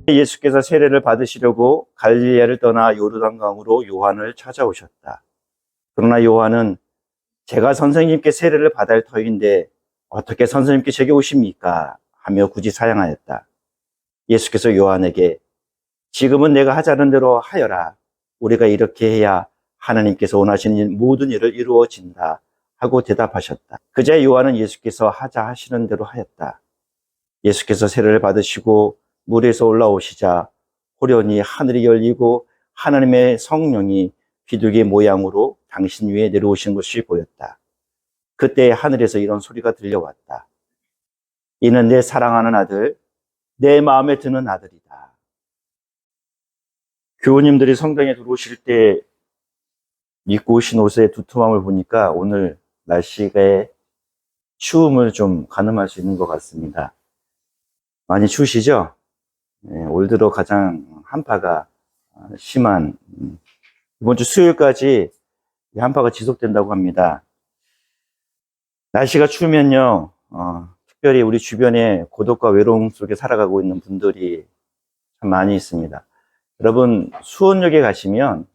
예수께서 세례를 받으시려고 갈릴리아를 떠나 요르단강으로 요한을 찾아오셨다. 그러나 요한은 제가 선생님께 세례를 받을 터인데 어떻게 선생님께 제게 오십니까? 하며 굳이 사양하였다. 예수께서 요한에게 지금은 내가 하자는 대로 하여라. 우리가 이렇게 해야 하나님께서 원하시는 모든 일을 이루어진다 하고 대답하셨다. 그제야 요한은 예수께서 하자 하시는 대로 하였다. 예수께서 세례를 받으시고 물에서 올라오시자 호련히 하늘이 열리고 하나님의 성령이 비둘기 모양으로 당신 위에 내려오신 것이 보였다. 그때 하늘에서 이런 소리가 들려왔다. 이는 내 사랑하는 아들, 내 마음에 드는 아들이다. 교우님들이 성당에 들어오실 때 입고 오신 옷의 두툼함을 보니까 오늘 날씨가 추움을 좀 가늠할 수 있는 것 같습니다. 많이 추우시죠? 네, 올 들어 가장 한파가 심한, 이번 주 수요일까지 이 한파가 지속된다고 합니다. 날씨가 추우면요, 특별히 우리 주변에 고독과 외로움 속에 살아가고 있는 분들이 참 많이 있습니다. 여러분, 수원역에 가시면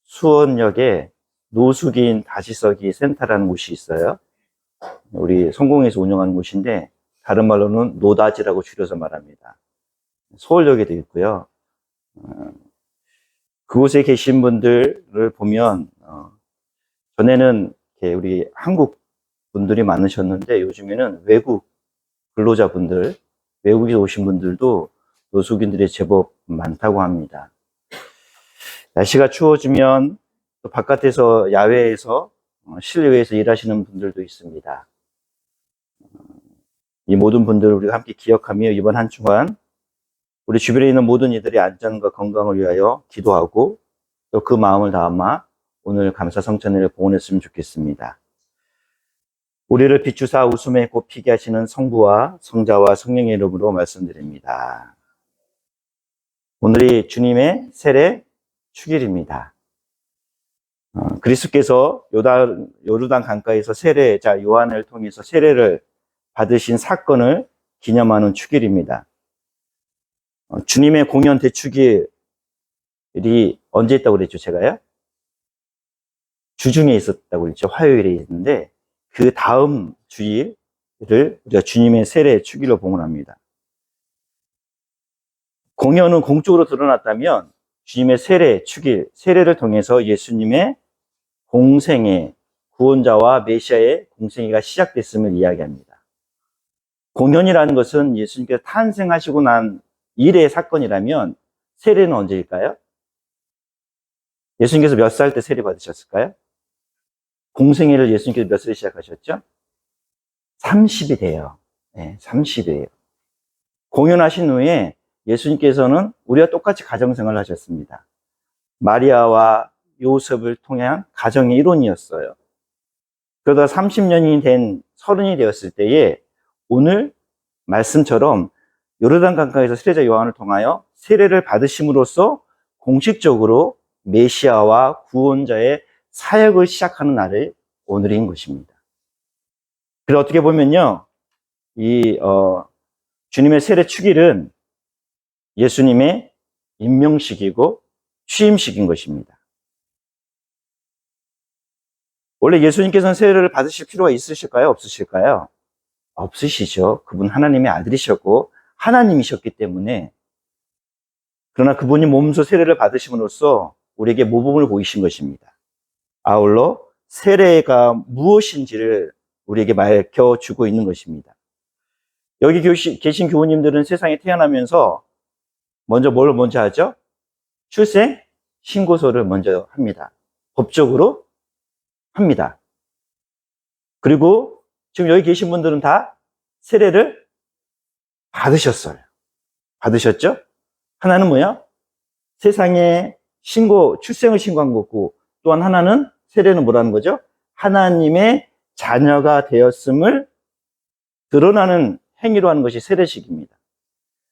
수원역에 노숙인 다시서기 센터라는 곳이 있어요. 우리 성공에서 운영하는 곳인데 다른 말로는 노다지라고 줄여서 말합니다. 서울역에도 있고요. 그곳에 계신 분들을 보면 전에는 우리 한국 분들이 많으셨는데 요즘에는 외국 근로자분들, 외국에 오신 분들도 노숙인들이 제법 많다고 합니다. 날씨가 추워지면 또 바깥에서 야외에서 실내에서 일하시는 분들도 있습니다. 이 모든 분들을 우리가 함께 기억하며 이번 한 주간 우리 주변에 있는 모든 이들의 안전과 건강을 위하여 기도하고 또 그 마음을 담아 오늘 감사 성찬회를 봉헌했으면 좋겠습니다. 우리를 비추사 웃음에 곱히게 하시는 성부와 성자와 성령의 이름으로 말씀드립니다. 오늘이 주님의 세례 축일입니다. 그리스도께서 요르단 강가에서 세례자 요한을 통해서 세례를 받으신 사건을 기념하는 축일입니다. 주님의 공연 대축일이 언제 있다고 그랬죠, 제가요? 주중에 있었다고 그랬죠. 화요일에 있는데 그 다음 주일을 우리가 주님의 세례 축일로 봉헌합니다. 공연은 공적으로 드러났다면 주님의 세례 축일, 세례를 통해서 예수님의 공생애, 구원자와 메시아의 공생애가 시작됐음을 이야기합니다. 공연이라는 것은 예수님께서 탄생하시고 난 이래의 사건이라면 세례는 언제일까요? 예수님께서 몇 살 때 세례 받으셨을까요? 공생애를 예수님께서 몇 살에 시작하셨죠? 30이 돼요. 네, 30이에요. 공연하신 후에 예수님께서는 우리와 똑같이 가정생활을 하셨습니다. 마리아와 요셉을 통한 가정의 일원이었어요. 그러다 30년이 된 30이 되었을 때에 오늘 말씀처럼 요르단 강가에서 세례자 요한을 통하여 세례를 받으심으로써 공식적으로 메시아와 구원자의 사역을 시작하는 날이 오늘인 것입니다. 그래서 어떻게 보면요, 주님의 세례 축일은 예수님의 임명식이고 취임식인 것입니다. 원래 예수님께서는 세례를 받으실 필요가 있으실까요? 없으실까요? 없으시죠. 그분 하나님의 아들이셨고 하나님이셨기 때문에. 그러나 그분이 몸소 세례를 받으심으로써 우리에게 모범을 보이신 것입니다. 아울러 세례가 무엇인지를 우리에게 밝혀주고 있는 것입니다. 여기 계신 교우님들은 세상에 태어나면서 뭘 먼저 하죠? 출생 신고서를 먼저 합니다. 법적으로 합니다. 그리고 지금 여기 계신 분들은 다 세례를 받으셨어요. 받으셨죠? 하나는 뭐야? 세상에 출생을 신고한 거고, 또한 하나는 세례는 뭐라는 거죠? 하나님의 자녀가 되었음을 드러나는 행위로 하는 것이 세례식입니다.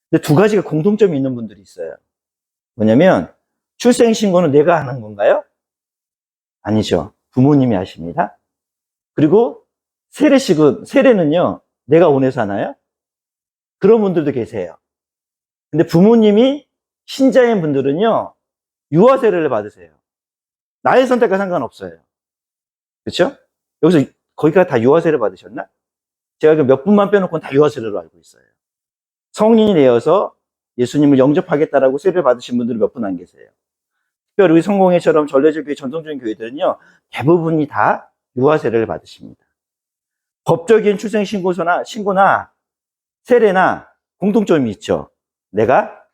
근데 두 가지가 공통점이 있는 분들이 있어요. 뭐냐면 출생 신고는 내가 하는 건가요? 아니죠. 부모님이 하십니다. 그리고 세례는요, 내가 원해서 하나요? 그런 분들도 계세요. 근데 부모님이 신자인 분들은요, 유아 세례를 받으세요. 나의 선택과 상관없어요. 그렇죠? 여기서 거기가 다 유아 세례 받으셨나? 제가 몇 분만 빼놓고는 다 유아 세례로 알고 있어요. 성인이 되어서 예수님을 영접하겠다라고 세례를 받으신 분들이 몇 분 안 계세요. 특별히 우리 성공회처럼 전례적 교회, 전통적인 교회들은요, 대부분이 다 유아 세례를 받으십니다. 법적인 출생신고나 세례나 공통점이 있죠. 내가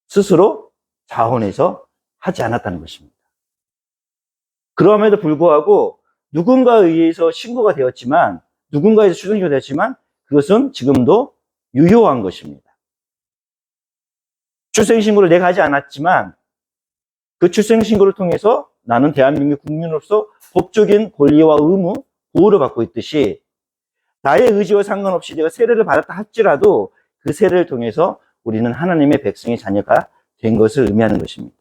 스스로 자원해서 하지 않았다는 것입니다. 그럼에도 불구하고 누군가에 의해서 신고가 되었지만, 누군가에서 출생신고가 되었지만, 그것은 지금도 유효한 것입니다. 출생신고를 내가 하지 않았지만, 그 출생신고를 통해서 나는 대한민국 국민으로서 법적인 권리와 의무, 보호를 받고 있듯이, 나의 의지와 상관없이 내가 세례를 받았다 할지라도 그 세례를 통해서 우리는 하나님의 백성의 자녀가 된 것을 의미하는 것입니다.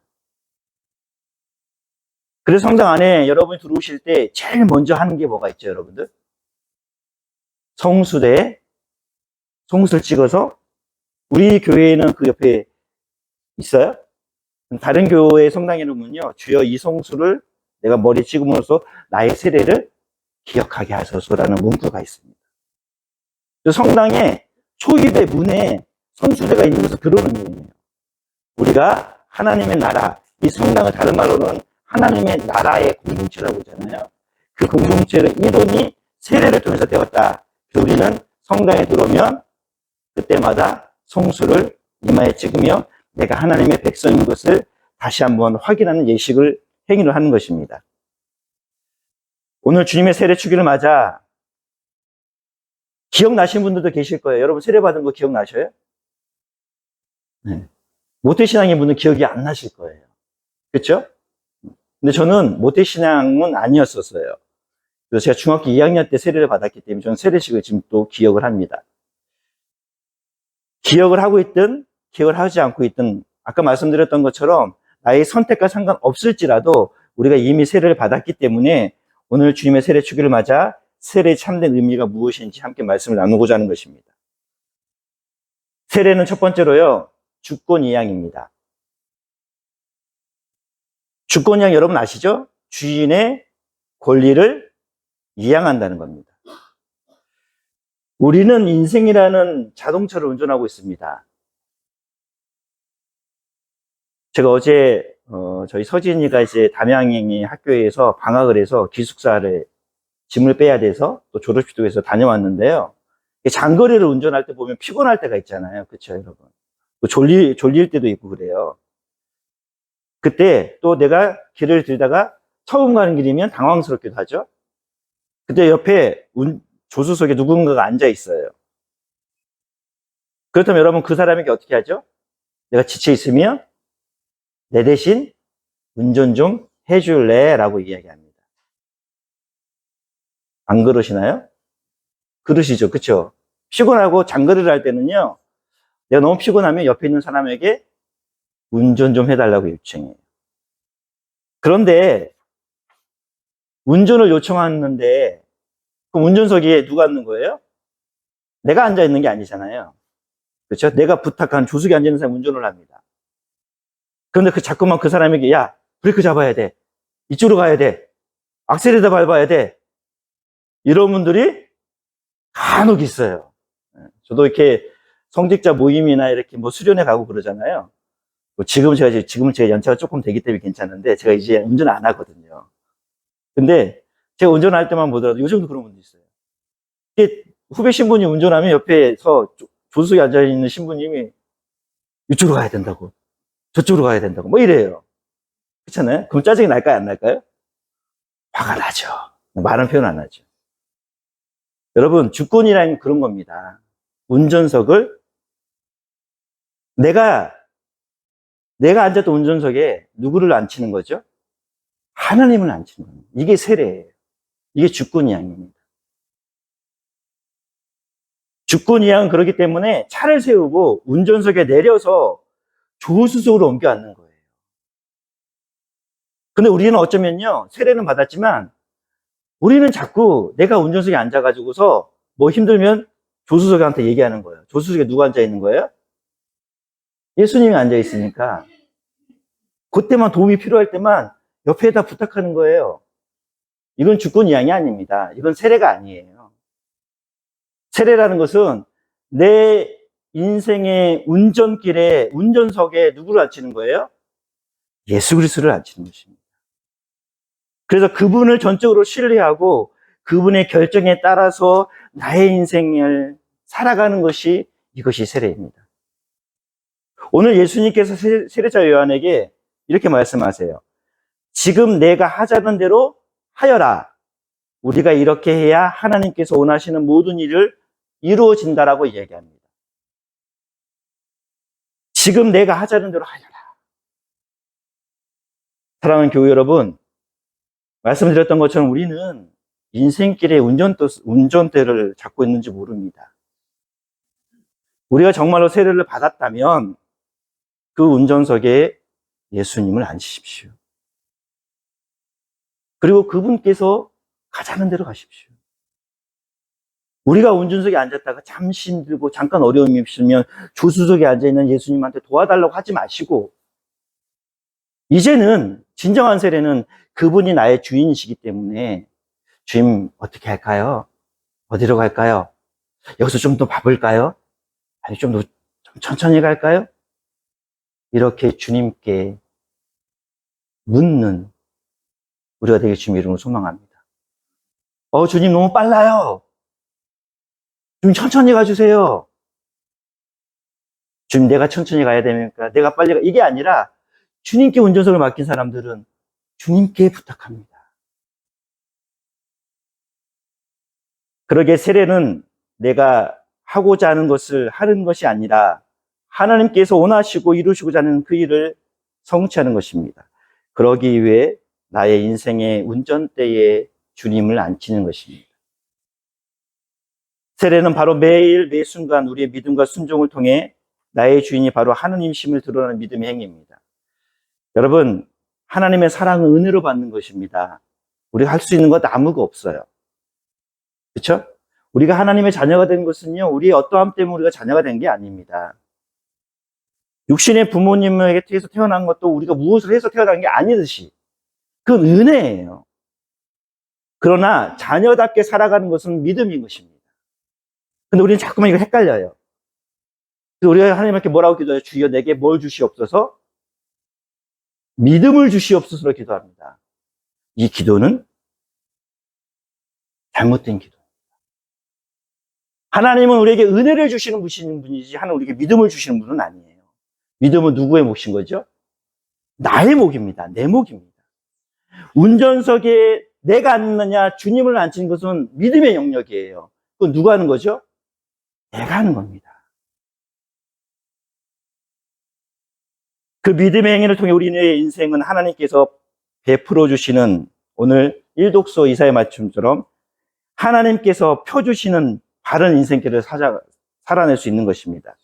그래서 성당 안에 여러분이 들어오실 때 제일 먼저 하는 게 뭐가 있죠, 여러분들? 성수대에 송수를 찍어서, 우리 교회에는 그 옆에 있어요? 다른 교회 성당에는요, 주여 이 송수를 내가 머리에 찍음으로써 나의 세례를 기억하게 하소서라는 문구가 있습니다. 성당에 초입의 문에 성수대가 있는 것을 그런 의미예요. 우리가 하나님의 나라, 이 성당을 다른 말로는 하나님의 나라의 공동체라고 하잖아요. 그 공동체의 이론이 세례를 통해서 되었다. 우리는 성당에 들어오면 그때마다 성수를 이마에 찍으며 내가 하나님의 백성인 것을 다시 한번 확인하는 예식을 행위를 하는 것입니다. 오늘 주님의 세례 주기를 맞아 기억나신 분들도 계실 거예요. 여러분 세례 받은 거 기억나셔요? 네. 모태신앙인 분은 기억이 안 나실 거예요. 그렇죠? 근데 저는 모태신앙은 아니었었어요. 그래서 제가 중학교 2학년 때 세례를 받았기 때문에 저는 세례식을 지금 또 기억을 합니다. 기억을 하고 있든 기억을 하지 않고 있든 아까 말씀드렸던 것처럼 나의 선택과 상관없을지라도 우리가 이미 세례를 받았기 때문에 오늘 주님의 세례 주기를 맞아 세례의 참된 의미가 무엇인지 함께 말씀을 나누고자 하는 것입니다. 세례는 첫 번째로요, 주권이양입니다. 주권이양 여러분 아시죠? 주인의 권리를 이양한다는 겁니다. 우리는 인생이라는 자동차를 운전하고 있습니다. 제가 어제 저희 서진이가 이제 담양이 학교에서 방학을 해서 기숙사를 짐을 빼야 돼서 또 졸업식도 해서 다녀왔는데요. 장거리를 운전할 때 보면 피곤할 때가 있잖아요. 그렇죠, 여러분? 또 졸릴 때도 있고 그래요. 그때 또 내가 길을 들다가 처음 가는 길이면 당황스럽기도 하죠. 그때 옆에 조수석에 누군가가 앉아 있어요. 그렇다면 여러분 그 사람에게 어떻게 하죠? 내가 지쳐 있으면 내 대신 운전 좀 해줄래? 라고 이야기합니다. 안 그러시나요? 그러시죠. 그쵸? 피곤하고 장거리를 할 때는요, 내가 너무 피곤하면 옆에 있는 사람에게 운전 좀 해달라고 요청해요. 그런데 운전을 요청하는데 그 운전석에 누가 앉는 거예요? 내가 앉아 있는 게 아니잖아요. 그렇죠? 내가 부탁한 조수석에 앉아 있는 사람이 운전을 합니다. 그런데 자꾸만 그 사람에게 야, 브레이크 잡아야 돼. 이쪽으로 가야 돼. 악셀에다 밟아야 돼. 이런 분들이 간혹 있어요. 저도 이렇게 성직자 모임이나 이렇게 뭐 수련회 가고 그러잖아요. 지금은 제가 연차가 조금 되기 때문에 괜찮은데 제가 이제 운전 안 하거든요. 근데 제가 운전할 때만 보더라도 요즘도 그런 분도 있어요. 후배 신부님 운전하면 옆에서 조수석에 앉아있는 신부님이 이쪽으로 가야 된다고, 저쪽으로 가야 된다고, 뭐 이래요. 그렇잖아요? 그럼 짜증이 날까요, 안 날까요? 화가 나죠. 말은 표현 안 하죠. 여러분, 주권이라는 그런 겁니다. 운전석을 내가 앉았던 운전석에 누구를 앉히는 거죠? 하나님을 앉히는 겁니다. 이게 세례예요. 이게 주권이양입니다. 주권이양은 그렇기 때문에 차를 세우고 운전석에 내려서 조수석으로 옮겨 앉는 거예요. 근데 우리는 어쩌면요, 세례는 받았지만 우리는 자꾸 내가 운전석에 앉아가지고서 뭐 힘들면 조수석한테 얘기하는 거예요. 조수석에 누가 앉아 있는 거예요? 예수님이 앉아 있으니까 그때만 도움이 필요할 때만 옆에다 부탁하는 거예요. 이건 주권 이양이 아닙니다. 이건 세례가 아니에요. 세례라는 것은 내 인생의 운전길에, 운전석에 누구를 앉히는 거예요? 예수 그리스도를 앉히는 것입니다. 그래서 그분을 전적으로 신뢰하고 그분의 결정에 따라서 나의 인생을 살아가는 것이, 이것이 세례입니다. 오늘 예수님께서 세례자 요한에게 이렇게 말씀하세요. 지금 내가 하자는 대로 하여라. 우리가 이렇게 해야 하나님께서 원하시는 모든 일을 이루어진다라고 얘기합니다. 지금 내가 하자는 대로 하여라. 사랑하는 교회 여러분, 말씀드렸던 것처럼 우리는 인생길에 운전대를 잡고 있는지 모릅니다. 우리가 정말로 세례를 받았다면 그 운전석에 예수님을 앉히십시오. 그리고 그분께서 가자는 대로 가십시오. 우리가 운전석에 앉았다가 잠시 힘들고 잠깐 어려움이 있으면 조수석에 앉아있는 예수님한테 도와달라고 하지 마시고, 이제는 진정한 세례는 그분이 나의 주인이시기 때문에, 주님 어떻게 할까요? 어디로 갈까요? 여기서 좀 더 봐볼까요? 아니 좀 천천히 갈까요? 이렇게 주님께 묻는 우리가 되게 주님 이름으로 소망합니다. 주님 너무 빨라요. 좀 천천히 가주세요. 주님 내가 천천히 가야 됩니까? 내가 빨리 이게 아니라 주님께 운전석을 맡긴 사람들은 주님께 부탁합니다. 그러게 세례는 내가 하고자 하는 것을 하는 것이 아니라 하나님께서 원하시고 이루시고자 하는 그 일을 성취하는 것입니다. 그러기 위해 나의 인생의 운전대에 주님을 앉히는 것입니다. 세례는 바로 매일 매 순간 우리의 믿음과 순종을 통해 나의 주인이 바로 하느님심을 드러내는 믿음의 행위입니다. 여러분, 하나님의 사랑은 은혜로 받는 것입니다. 우리가 할 수 있는 것 아무것도 없어요. 그렇죠? 우리가 하나님의 자녀가 된 것은요, 우리의 어떠함 때문에 우리가 자녀가 된 게 아닙니다. 육신의 부모님에게 태어난 것도 우리가 무엇을 해서 태어난 게 아니듯이 그건 은혜예요. 그러나 자녀답게 살아가는 것은 믿음인 것입니다. 근데 우리는 자꾸만 이거 헷갈려요. 그래서 우리가 하나님께 뭐라고 기도해요? 주여 내게 뭘 주시옵소서? 믿음을 주시옵소서로 기도합니다. 이 기도는 잘못된 기도. 하나님은 우리에게 은혜를 주시는 분이지 하나님 우리에게 믿음을 주시는 분은 아니에요. 믿음은 누구의 몫인 거죠? 나의 몫입니다. 내 몫입니다. 운전석에 내가 앉느냐 주님을 앉힌 것은 믿음의 영역이에요. 그건 누가 하는 거죠? 내가 하는 겁니다. 그 믿음의 행위를 통해 우리의 인생은 하나님께서 베풀어 주시는, 오늘 일독서 이사의 말씀처럼 하나님께서 펴주시는 바른 인생길을 살아낼 수 있는 것입니다.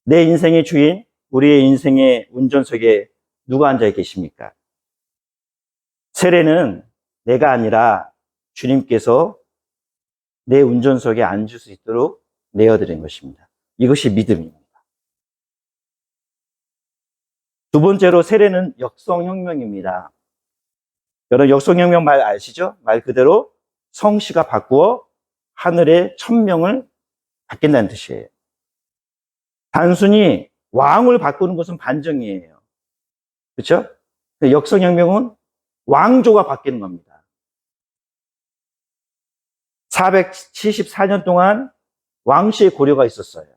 내 인생의 주인, 우리의 인생의 운전석에 누가 앉아 계십니까? 세례는 내가 아니라 주님께서 내 운전석에 앉을 수 있도록 내어드린 것입니다. 이것이 믿음입니다. 두 번째로 세례는 역성혁명입니다. 여러분 역성혁명 말 아시죠? 말 그대로 성씨가 바꾸어 하늘의 천명을 바뀐다는 뜻이에요. 단순히 왕을 바꾸는 것은 반정이에요. 그렇죠? 역성혁명은 왕조가 바뀌는 겁니다. 474년 동안 왕씨의 고려가 있었어요.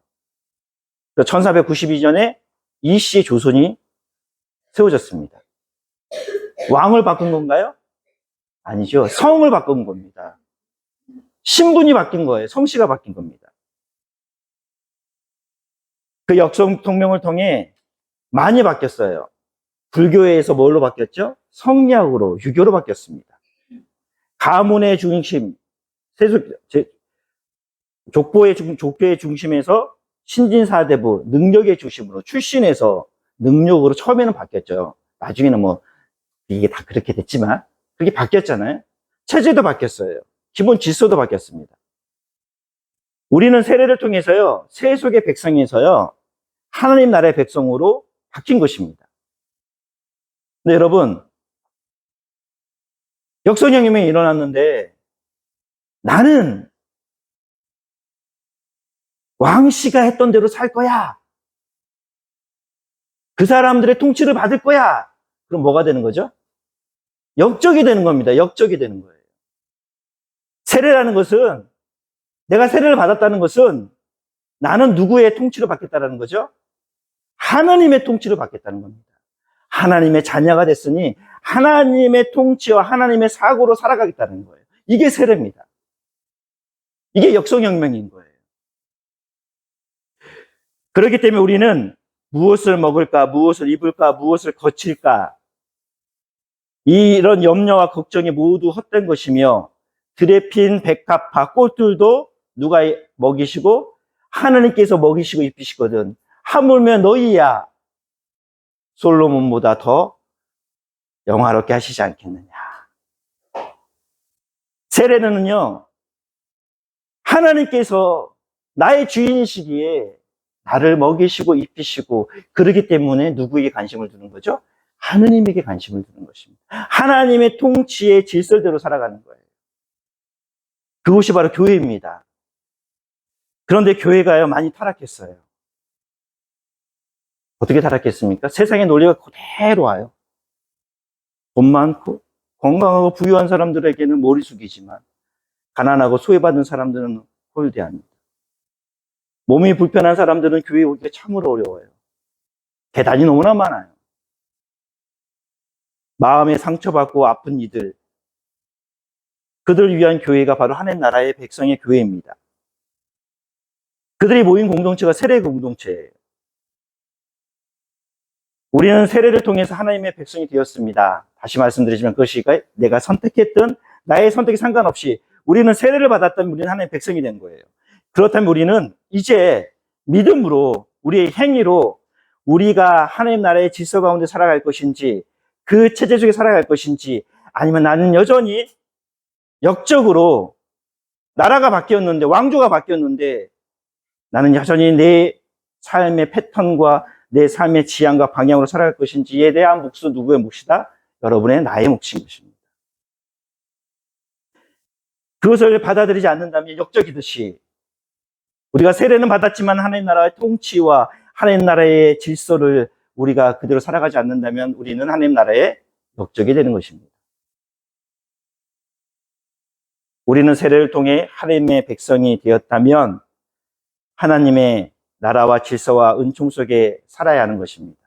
1492년에 이씨의 조선이 세워졌습니다. 왕을 바꾼 건가요? 아니죠. 성을 바꾼 겁니다. 신분이 바뀐 거예요. 성씨가 바뀐 겁니다. 그 역성통명을 통해 많이 바뀌었어요. 불교에서 뭘로 바뀌었죠? 성리학으로, 유교로 바뀌었습니다. 가문의 중심, 족보의 중심에서 신진사대부, 능력의 중심으로 출신해서 능력으로 처음에는 바뀌었죠. 나중에는 뭐 이게 다 그렇게 됐지만 그렇게 바뀌었잖아요. 체제도 바뀌었어요. 기본 질서도 바뀌었습니다. 우리는 세례를 통해서요, 세속의 백성에서요, 하나님 나라의 백성으로 바뀐 것입니다. 근데 여러분, 역성혁명이 일어났는데 나는 왕씨가 했던 대로 살 거야. 그 사람들의 통치를 받을 거야. 그럼 뭐가 되는 거죠? 역적이 되는 겁니다. 역적이 되는 거예요. 세례라는 것은, 내가 세례를 받았다는 것은 나는 누구의 통치를 받겠다는 거죠? 하나님의 통치를 받겠다는 겁니다. 하나님의 자녀가 됐으니 하나님의 통치와 하나님의 사고로 살아가겠다는 거예요. 이게 세례입니다. 이게 역성혁명인 거예요. 그렇기 때문에 우리는 무엇을 먹을까, 무엇을 입을까, 무엇을 거칠까, 이런 염려와 걱정이 모두 헛된 것이며, 들에 핀 백합화 꽃들도 누가 먹이시고 하나님께서 먹이시고 입히시거든. 하물며 너희야 솔로몬보다 더 영화롭게 하시지 않겠느냐. 세례는요, 하나님께서 나의 주인이시기에 나를 먹이시고 입히시고, 그러기 때문에 누구에게 관심을 두는 거죠? 하느님에게 관심을 두는 것입니다. 하나님의 통치의 질서대로 살아가는 거예요. 그것이 바로 교회입니다. 그런데 교회가요, 많이 타락했어요. 어떻게 타락했습니까? 세상의 논리가 그대로 와요. 돈 많고 건강하고 부유한 사람들에게는 머리 숙이지만 가난하고 소외받은 사람들은 홀대합니다. 몸이 불편한 사람들은 교회에 오기가 참으로 어려워요. 계단이 너무나 많아요. 마음에 상처받고 아픈 이들, 그들을 위한 교회가 바로 하나님 나라의 백성의 교회입니다. 그들이 모인 공동체가 세례 공동체예요. 우리는 세례를 통해서 하나님의 백성이 되었습니다. 다시 말씀드리지만 그것이 내가 선택했던 나의 선택에 상관없이 우리는 세례를 받았다면 우리는 하나님의 백성이 된 거예요. 그렇다면 우리는 이제 믿음으로, 우리의 행위로 우리가 하나님 나라의 질서 가운데 살아갈 것인지, 그 체제 속에 살아갈 것인지, 아니면 나는 여전히 역적으로 나라가 바뀌었는데, 왕조가 바뀌었는데 나는 여전히 내 삶의 패턴과 내 삶의 지향과 방향으로 살아갈 것인지에 대한 몫은 누구의 몫이다? 여러분의, 나의 몫인 것입니다. 그것을 받아들이지 않는다면 역적이듯이, 우리가 세례는 받았지만 하나님 나라의 통치와 하나님 나라의 질서를 우리가 그대로 살아가지 않는다면 우리는 하나님 나라의 역적이 되는 것입니다. 우리는 세례를 통해 하나님의 백성이 되었다면 하나님의 나라와 질서와 은총 속에 살아야 하는 것입니다.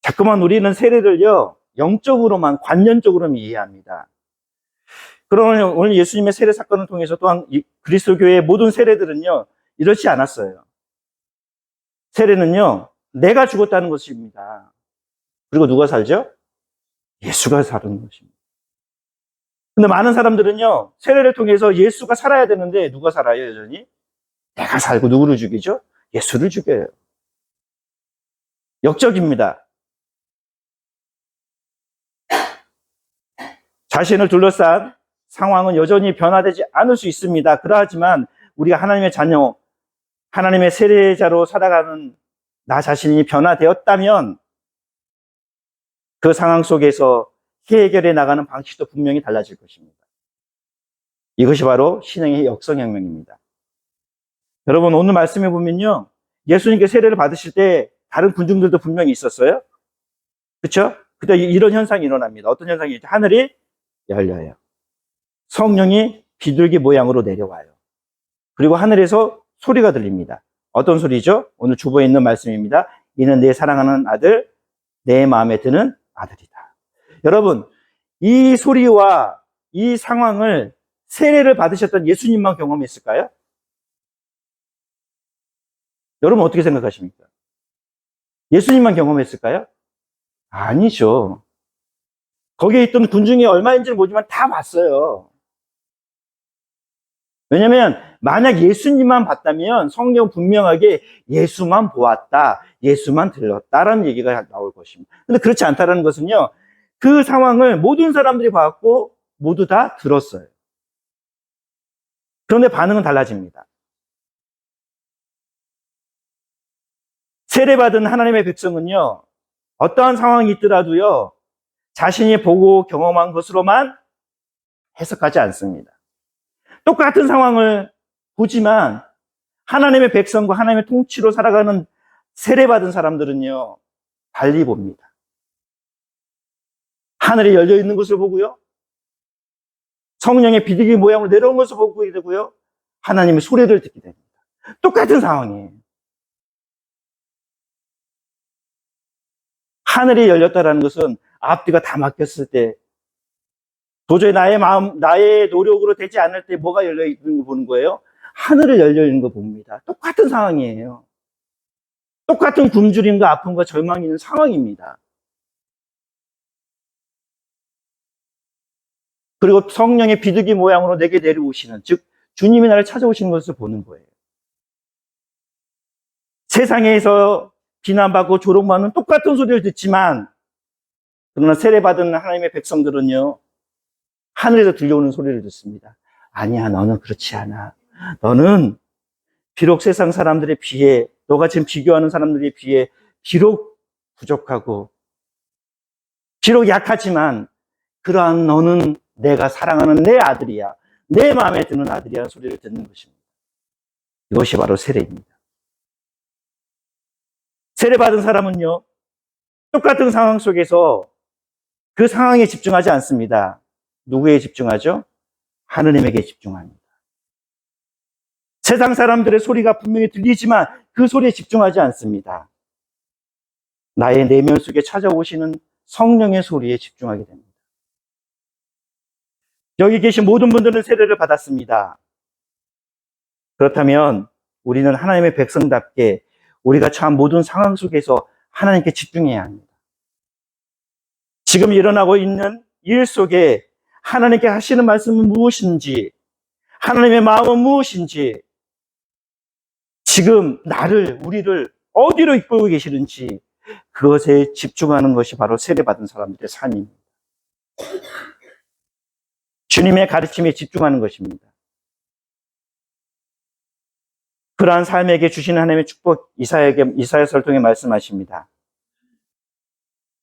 자꾸만 우리는 세례를요, 영적으로만, 관념적으로만 이해합니다. 그러면 오늘 예수님의 세례 사건을 통해서 또한 그리스도교회의 모든 세례들은요, 이렇지 않았어요. 세례는요, 내가 죽었다는 것입니다. 그리고 누가 살죠? 예수가 사는 것입니다. 근데 많은 사람들은요, 세례를 통해서 예수가 살아야 되는데 누가 살아요, 여전히? 내가 살고 누구를 죽이죠? 예수를 죽여요. 역적입니다. 자신을 둘러싼 상황은 여전히 변화되지 않을 수 있습니다. 그러하지만 우리가 하나님의 자녀, 하나님의 세례자로 살아가는 나 자신이 변화되었다면 그 상황 속에서 해결해 나가는 방식도 분명히 달라질 것입니다. 이것이 바로 신앙의 역성혁명입니다. 여러분, 오늘 말씀해 보면요, 예수님께 세례를 받으실 때 다른 군중들도 분명히 있었어요. 그렇죠? 그때 이런 현상이 일어납니다. 어떤 현상이 있죠? 하늘이 열려요. 성령이 비둘기 모양으로 내려와요. 그리고 하늘에서 소리가 들립니다. 어떤 소리죠? 오늘 주보에 있는 말씀입니다. 이는 내 사랑하는 아들, 내 마음에 드는 아들이다. 여러분, 이 소리와 이 상황을 세례를 받으셨던 예수님만 경험했을까요? 여러분 어떻게 생각하십니까? 예수님만 경험했을까요? 아니죠. 거기에 있던 군중이 얼마인지는 모르지만 다 봤어요. 왜냐하면 만약 예수님만 봤다면 성경 분명하게 예수만 보았다, 예수만 들렀다라는 얘기가 나올 것입니다. 근데 그렇지 않다는 것은요, 그 상황을 모든 사람들이 봤고 모두 다 들었어요. 그런데 반응은 달라집니다. 세례받은 하나님의 백성은요, 어떠한 상황이 있더라도요, 자신이 보고 경험한 것으로만 해석하지 않습니다. 똑같은 상황을 보지만 하나님의 백성과 하나님의 통치로 살아가는 세례받은 사람들은요, 달리 봅니다. 하늘이 열려 있는 것을 보고요, 성령의 비둘기 모양으로 내려온 것을 보게 되고요, 하나님의 소리를 듣게 됩니다. 똑같은 상황이에요. 하늘이 열렸다는 것은 앞뒤가 다 막혔을 때, 도저히 나의 마음, 나의 노력으로 되지 않을 때 뭐가 열려 있는 거 보는 거예요? 하늘을 열려 있는 거 봅니다. 똑같은 상황이에요. 똑같은 굶주림과 아픔과 절망이 있는 상황입니다. 그리고 성령의 비둘기 모양으로 내게 내려오시는, 즉 주님이 나를 찾아오시는 것을 보는 거예요. 세상에서 비난받고 조롱받는 똑같은 소리를 듣지만, 그러나 세례받은 하나님의 백성들은요, 하늘에서 들려오는 소리를 듣습니다. 아니야, 너는 그렇지 않아. 너는 비록 세상 사람들에 비해, 너가 지금 비교하는 사람들에 비해 비록 부족하고 비록 약하지만, 그러한 너는 내가 사랑하는 내 아들이야, 내 마음에 드는 아들이야 소리를 듣는 것입니다. 이것이 바로 세례입니다. 세례받은 사람은요, 똑같은 상황 속에서 그 상황에 집중하지 않습니다. 누구에 집중하죠? 하느님에게 집중합니다. 세상 사람들의 소리가 분명히 들리지만 그 소리에 집중하지 않습니다. 나의 내면 속에 찾아오시는 성령의 소리에 집중하게 됩니다. 여기 계신 모든 분들은 세례를 받았습니다. 그렇다면 우리는 하나님의 백성답게 우리가 처한 모든 상황 속에서 하나님께 집중해야 합니다. 지금 일어나고 있는 일 속에 하나님께 하시는 말씀은 무엇인지, 하나님의 마음은 무엇인지, 지금 나를, 우리를 어디로 이끌고 계시는지, 그것에 집중하는 것이 바로 세례받은 사람들의 삶입니다. 주님의 가르침에 집중하는 것입니다. 그러한 삶에게 주시는 하나님의 축복, 이사야서를 통해 말씀하십니다.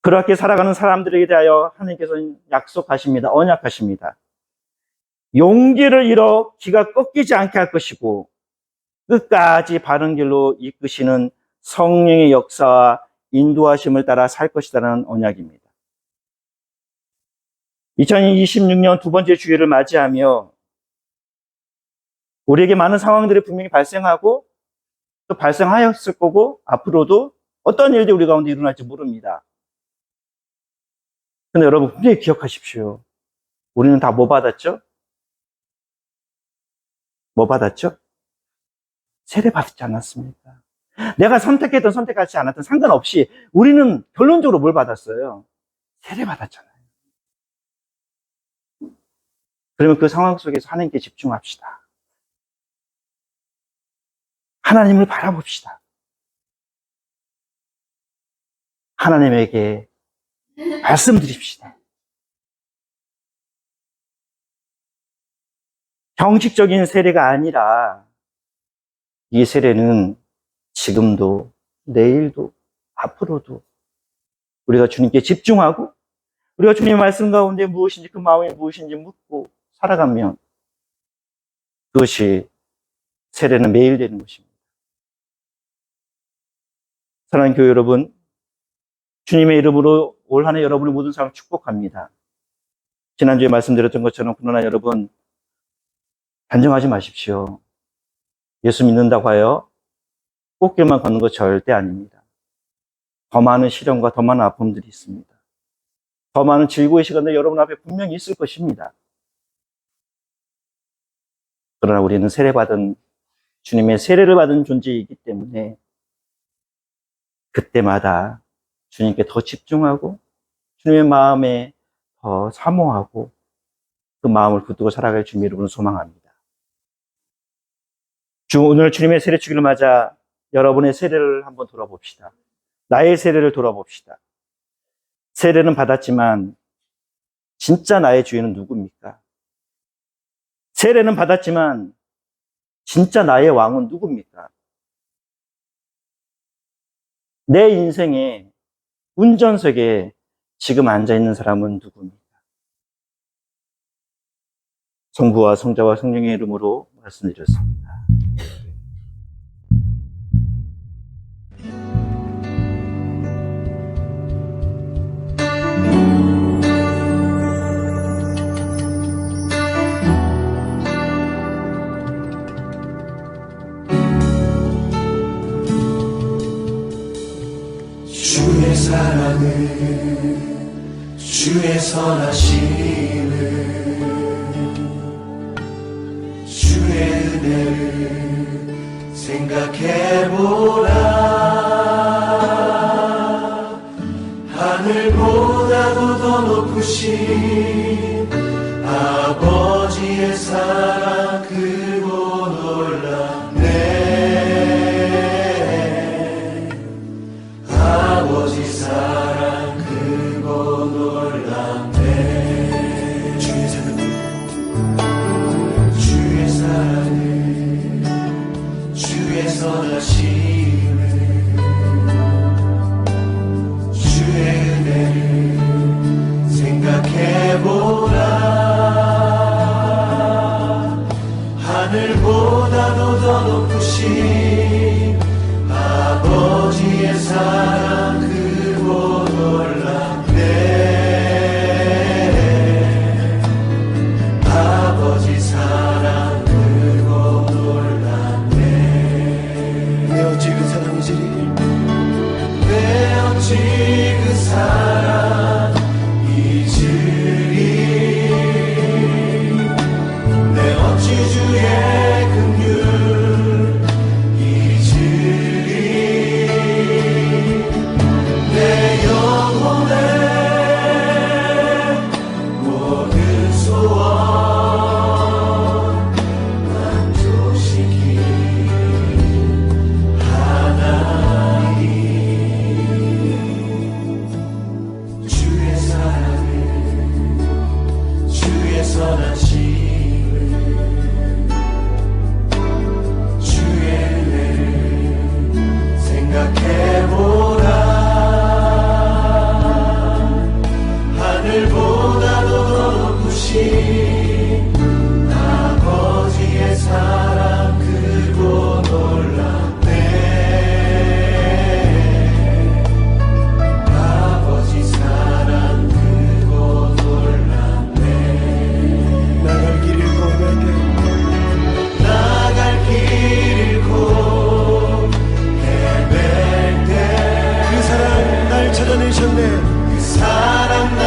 그렇게 살아가는 사람들에게 대하여 하나님께서는 약속하십니다. 언약하십니다. 용기를 잃어 기가 꺾이지 않게 할 것이고 끝까지 바른 길로 이끄시는 성령의 역사와 인도하심을 따라 살 것이라는 언약입니다. 2026년 두 번째 주일을 맞이하며 우리에게 많은 상황들이 분명히 발생하고 또 발생하였을 거고 앞으로도 어떤 일들이 우리 가운데 일어날지 모릅니다. 근데 여러분 분명히 기억하십시오. 우리는 다 뭐 받았죠? 뭐 받았죠? 세례 받지 않았습니까? 내가 선택했든 선택하지 않았든 상관없이 우리는 결론적으로 뭘 받았어요? 세례 받았잖아요. 그러면 그 상황 속에서 하나님께 집중합시다. 하나님을 바라봅시다. 하나님에게 말씀드립시다. 형식적인 세례가 아니라 이 세례는 지금도 내일도 앞으로도 우리가 주님께 집중하고 우리가 주님의 말씀 가운데 무엇인지 그 마음이 무엇인지 묻고 살아가면 그것이 세례는 매일 되는 것입니다. 사랑하는 교회 여러분, 주님의 이름으로 올 한 해 여러분의 모든 삶을 축복합니다. 지난주에 말씀드렸던 것처럼 그러나 여러분 단정하지 마십시오. 예수 믿는다고 하여 꽃길만 걷는 것 절대 아닙니다. 더 많은 시련과 더 많은 아픔들이 있습니다. 더 많은 즐거운 시간들 여러분 앞에 분명히 있을 것입니다. 그러나 우리는 세례받은 주님의 세례를 받은 존재이기 때문에 그때마다 주님께 더 집중하고 주님의 마음에 더 사모하고 그 마음을 붙들고 살아갈 주님 여러분을 소망합니다. 오늘 주님의 세례 주기를 맞아 여러분의 세례를 한번 돌아봅시다. 나의 세례를 돌아봅시다. 세례는 받았지만 진짜 나의 주인은 누굽니까? 세례는 받았지만 진짜 나의 왕은 누굽니까? 내 인생의 운전석에 지금 앉아있는 사람은 누구입니까? 성부와 성자와 성령의 이름으로 말씀드렸습니다. 주의 사랑을, 주의 선하심을, 주의 은혜를 생각해보라. 하늘보다도 더 높으신 아버지의 사랑 크고 놀랍네. 아버지 사랑 크고 놀랍네. 주의 사랑을, 주의 선하심을, 주의 은혜를 생각해보라. 하늘보다도 더 높으신 아버지의 사랑 크고 놀랍네. 아버지 사랑 크고 놀랍네. 내 어찌 그 사랑이지리, 내 어찌 그 사랑이지리, 내 어찌 주의 긍휼 아버지의 사랑 크고 놀랍네. 아버지 사랑 크고 놀랍네. 나갈 길 잃고 헤맬 때 그 사랑 날 찾아내셨네. 그 사랑 날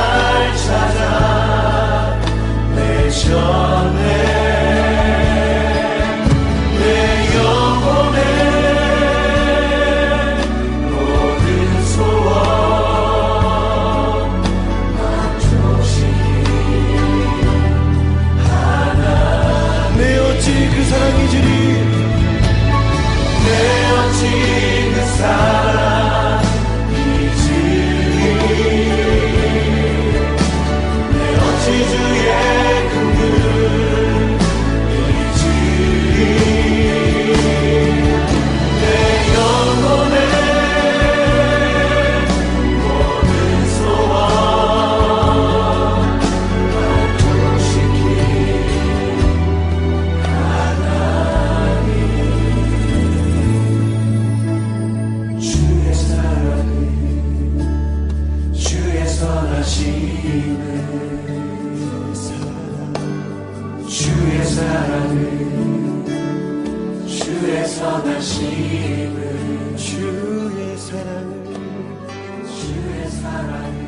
찾아내셨네. 주의 사랑을, 주의 선하심을, 주의 사랑을, 주의 사랑을